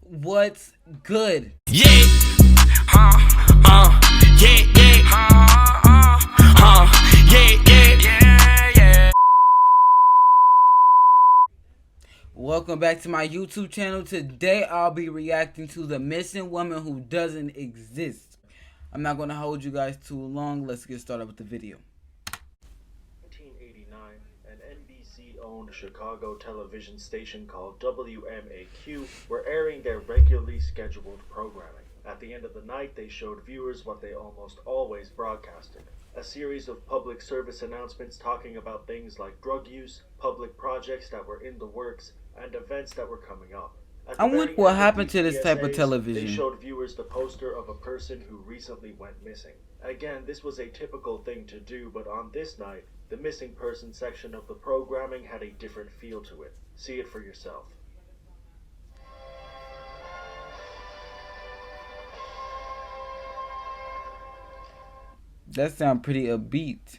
What's good? Yeah, yeah, yeah, yeah. Welcome back to my YouTube channel. Today I'll be reacting to the missing woman who doesn't exist. I'm not going to hold you guys too long. Let's get started with the video. 1989, an NBC-owned Chicago television station called WMAQ were airing their regularly scheduled programming. At the end of the night, they showed viewers what they almost always broadcasted: a series of public service announcements talking about things like drug use, public projects that were in the works, and events that were coming up. At I the wonder very what end of happened these to this type of PSAs, television. they showed viewers the poster of a person who recently went missing. Again, this was a typical thing to do, but on this night, the missing person section of the programming had a different feel to it. See it for yourself. That sounds pretty upbeat.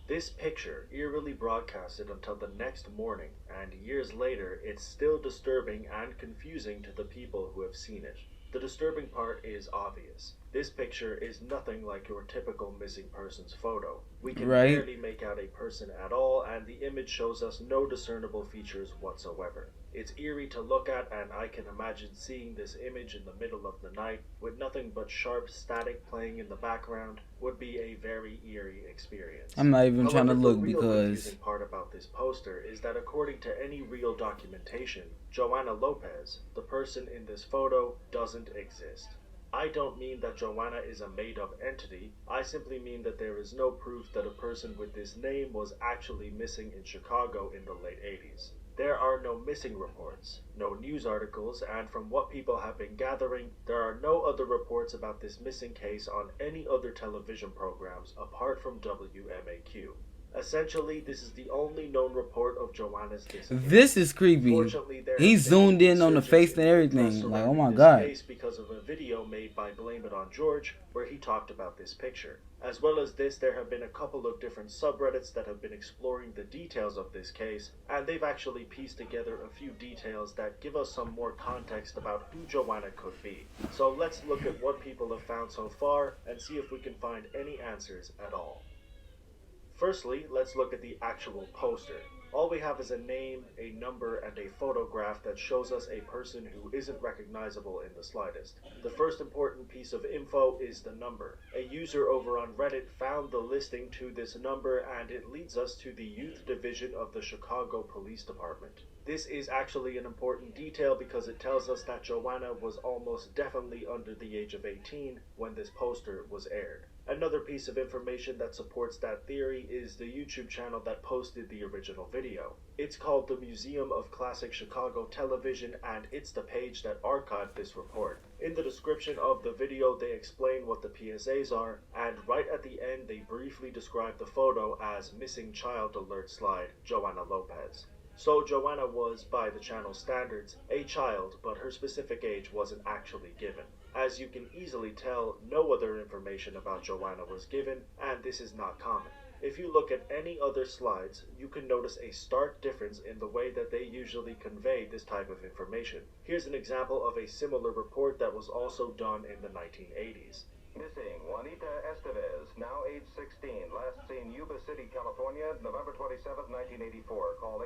This picture eerily broadcasted until the next morning, and years later, it's still disturbing and confusing to the people who have seen it. The disturbing part is obvious. This picture is nothing like your typical missing persons photo. We can barely make out a person at all, and the image shows us no discernible features whatsoever. It's eerie to look at, and I can imagine seeing this image in the middle of the night with nothing but sharp static playing in the background would be a very eerie experience. I'm not even trying to look the real because confusing part about this poster is that according to any real documentation, Joanna Lopez, the person in this photo, doesn't exist. I don't mean that Joanna is a made-up entity. I simply mean that there is no proof that a person with this name was actually missing in Chicago in the late 80s. There are no missing reports, no news articles, and from what people have been gathering, there are no other reports about this missing case on any other television programs apart from WMAQ. Essentially, this is the only known report of Joanna's disappearance. this is creepy. He zoomed in on the face and everything. Like, oh my god. Because of a video made by Blame It on George, where he talked about this picture. As well as this, there have been a couple of different subreddits that have been exploring the details of this case, and they've actually pieced together a few details that give us some more context about who Joanna could be. So let's look at what people have found so far and see if we can find any answers at all. Firstly, let's look at the actual poster. All we have is a name, a number, and a photograph that shows us a person who isn't recognizable in the slightest. The first important piece of info is the number. A user over on Reddit found the listing to this number, and it leads us to the youth division of the Chicago Police Department. This is actually an important detail because it tells us that Joanna was almost definitely under the age of 18 when this poster was aired. Another piece of information that supports that theory is the YouTube channel that posted the original video. It's called the Museum of Classic Chicago Television, and it's the page that archived this report. In the description of the video, they explain what the PSAs are, and right at the end they briefly describe the photo as Missing Child Alert Slide, Joanna Lopez. So Joanna was, by the channel's standards, a child, but her specific age wasn't actually given. As you can easily tell, no other information about Joanna was given, and this is not common. If you look at any other slides, you can notice a stark difference in the way that they usually convey this type of information. Here's an example of a similar report that was also done in the 1980s. Missing Juanita Estevez, now age 16, last seen Yuba City, California, November 27, 1984. Call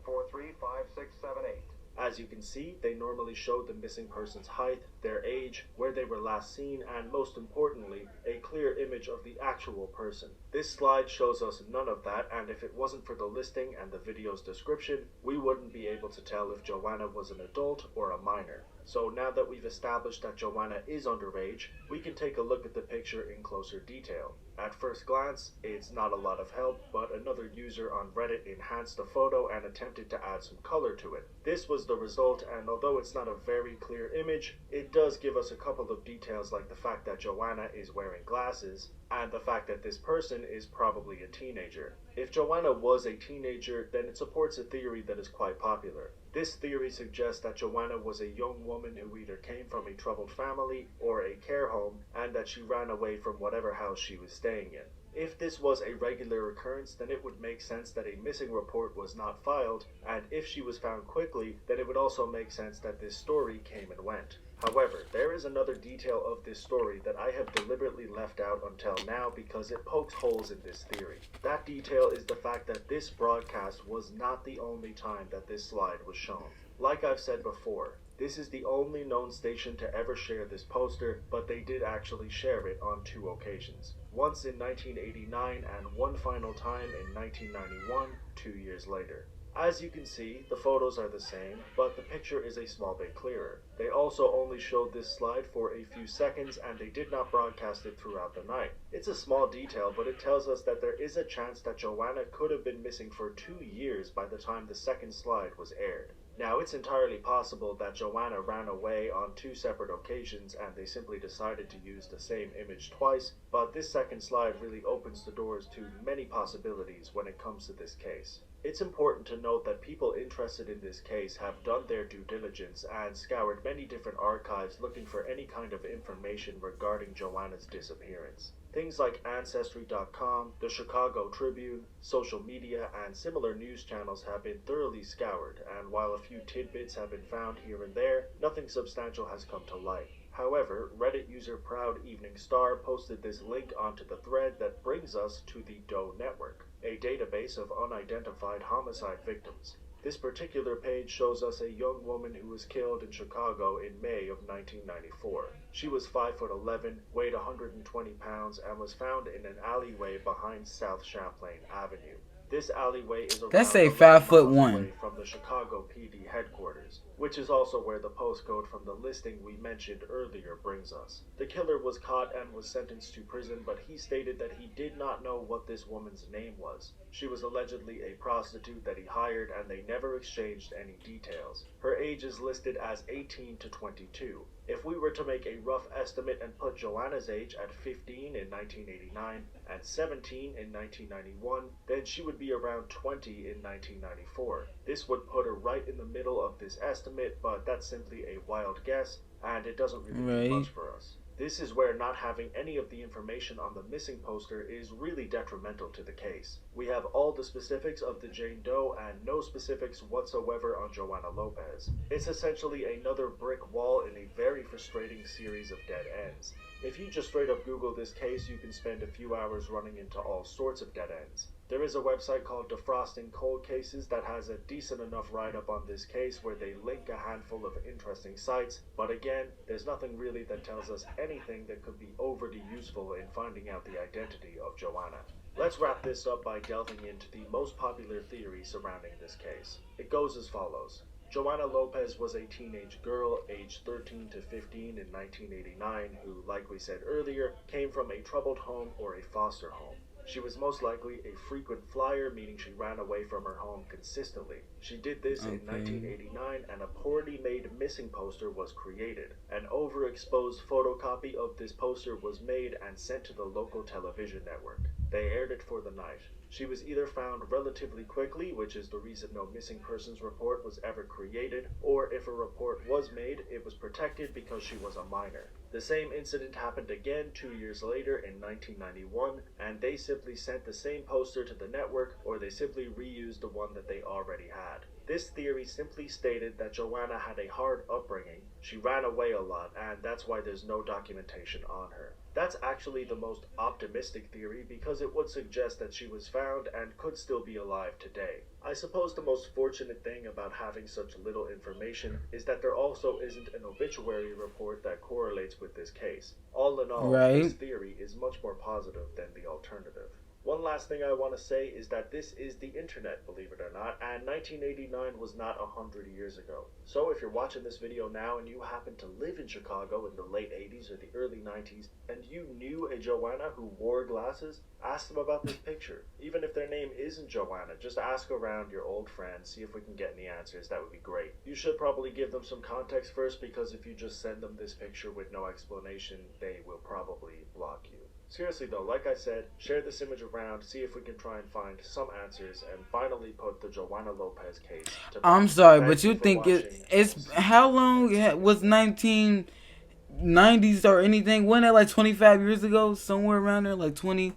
800-843-5678. As you can see, they normally show the missing person's height, their age, where they were last seen, and most importantly, a clear image of the actual person. This slide shows us none of that, and if it wasn't for the listing and the video's description, we wouldn't be able to tell if Joanna was an adult or a minor. So now that we've established that Joanna is underage, we can take a look at the picture in closer detail. At first glance, it's not a lot of help, but another user on Reddit enhanced the photo and attempted to add some color to it. This was the result, and although it's not a very clear image, it does give us a couple of details like the fact that Joanna is wearing glasses, and the fact that this person is probably a teenager. If Joanna was a teenager, then it supports a theory that is quite popular. This theory suggests that Joanna was a young woman who either came from a troubled family or a care home, and that she ran away from whatever house she was staying in. If this was a regular occurrence, then it would make sense that a missing report was not filed, and if she was found quickly, then it would also make sense that this story came and went. However, there is another detail of this story that I have deliberately left out until now because it pokes holes in this theory. That detail is the fact that this broadcast was not the only time that this slide was shown. Like I've said before, this is the only known station to ever share this poster, but they did actually share it on 2 occasions. Once in 1989 and one final time in 1991, 2 years later. As you can see, the photos are the same, but the picture is a small bit clearer. They also only showed this slide for a few seconds and they did not broadcast it throughout the night. It's a small detail, but it tells us that there is a chance that Joanna could have been missing for 2 years by the time the second slide was aired. Now, it's entirely possible that Joanna ran away on 2 separate occasions and they simply decided to use the same image twice, but this second slide really opens the doors to many possibilities when it comes to this case. It's important to note that people interested in this case have done their due diligence and scoured many different archives looking for any kind of information regarding Joanna's disappearance. Things like Ancestry.com, the Chicago Tribune, social media, and similar news channels have been thoroughly scoured, and while a few tidbits have been found here and there, nothing substantial has come to light. However, Reddit user Proud Evening Star posted this link onto the thread that brings us to the Doe Network, a database of unidentified homicide victims. This particular page shows us a young woman who was killed in Chicago in May of 1994. She was 5'11", weighed 120 pounds, and was found in an alleyway behind South Champlain Avenue. This alleyway is around That's a 11 5'1" miles away from the Chicago PD headquarters, which is also where the postcode from the listing we mentioned earlier brings us. The killer was caught and was sentenced to prison, but he stated that he did not know what this woman's name was. She was allegedly a prostitute that he hired, and they never exchanged any details. Her age is listed as 18 to 22. If we were to make a rough estimate and put Joanna's age at 15 in 1989 and 17 in 1991, then she would be around 20 in 1994. This would put her right in the middle of this estimate, but that's simply a wild guess, and it doesn't really do much for us. This is where not having any of the information on the missing poster is really detrimental to the case. We have all the specifics of the Jane Doe and no specifics whatsoever on Joanna Lopez. It's essentially another brick wall in a very frustrating series of dead ends. If you just straight up Google this case, you can spend a few hours running into all sorts of dead ends. There is a website called Defrosting Cold Cases that has a decent enough write-up on this case where they link a handful of interesting sites, but again, there's nothing really that tells us anything that could be overly useful in finding out the identity of Joanna. Let's wrap this up by delving into the most popular theory surrounding this case. It goes as follows. Joanna Lopez was a teenage girl aged 13 to 15 in 1989 who, like we said earlier, came from a troubled home or a foster home. She was most likely a frequent flyer, meaning she ran away from her home consistently. She did this in 1989, and a poorly made missing poster was created. An overexposed photocopy of this poster was made and sent to the local television network. They aired it for the night. She was either found relatively quickly, which is the reason no missing persons report was ever created, or if a report was made, it was protected because she was a minor. The same incident happened again 2 years later in 1991, and they simply sent the same poster to the network, or they simply reused the one that they already had. This theory simply stated that Joanna had a hard upbringing, she ran away a lot, and that's why there's no documentation on her. That's actually the most optimistic theory because it would suggest that she was found and could still be alive today. I suppose the most fortunate thing about having such little information is that there also isn't an obituary report that correlates with this case. All in all, this theory is much more positive than the alternative. One last thing I want to say is that this is the internet, believe it or not, and 1989 was not 100 years ago. So if you're watching this video now and you happen to live in Chicago in the late 80s or the early 90s, and you knew a Joanna who wore glasses, ask them about this picture. Even if their name isn't Joanna, just ask around your old friends, see if we can get any answers. That would be great. You should probably give them some context first, because if you just send them this picture with no explanation, they will probably block you. Seriously though, like I said, share this image around, see if we can try and find some answers, and finally put the Joanna Lopez case to bed. I'm sorry, but you think it's how long was 1990s or anything? Wasn't that like 25 years ago? Somewhere around there, like 20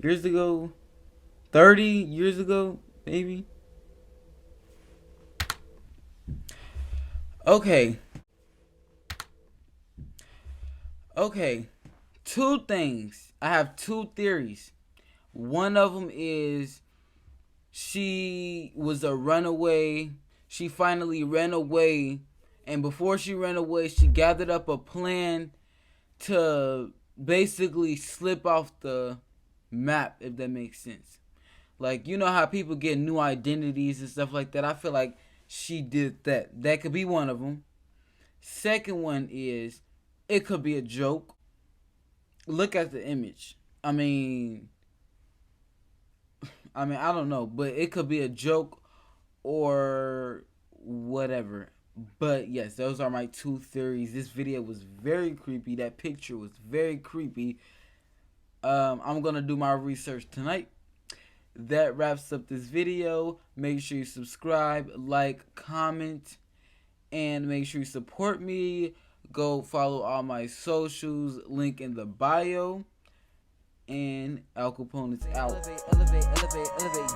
years ago, 30 years ago, maybe. Okay. Two things. I have two theories. One of them is she was a runaway. She finally ran away. And before she ran away, she gathered up a plan to basically slip off the map, if that makes sense. Like, you know how people get new identities and stuff like that? I feel like she did that. That could be one of them. Second one is, it could be a joke. Look at the image. I mean, I don't know, but it could be a joke or whatever. But yes, those are my two theories. This video was very creepy. That picture was very creepy. I'm gonna do my research tonight. That wraps up this video. Make sure you subscribe, like, comment, and make sure you support me. Go follow all my socials, link in the bio. And Al Capone is out. Elevate, elevate, elevate, elevate.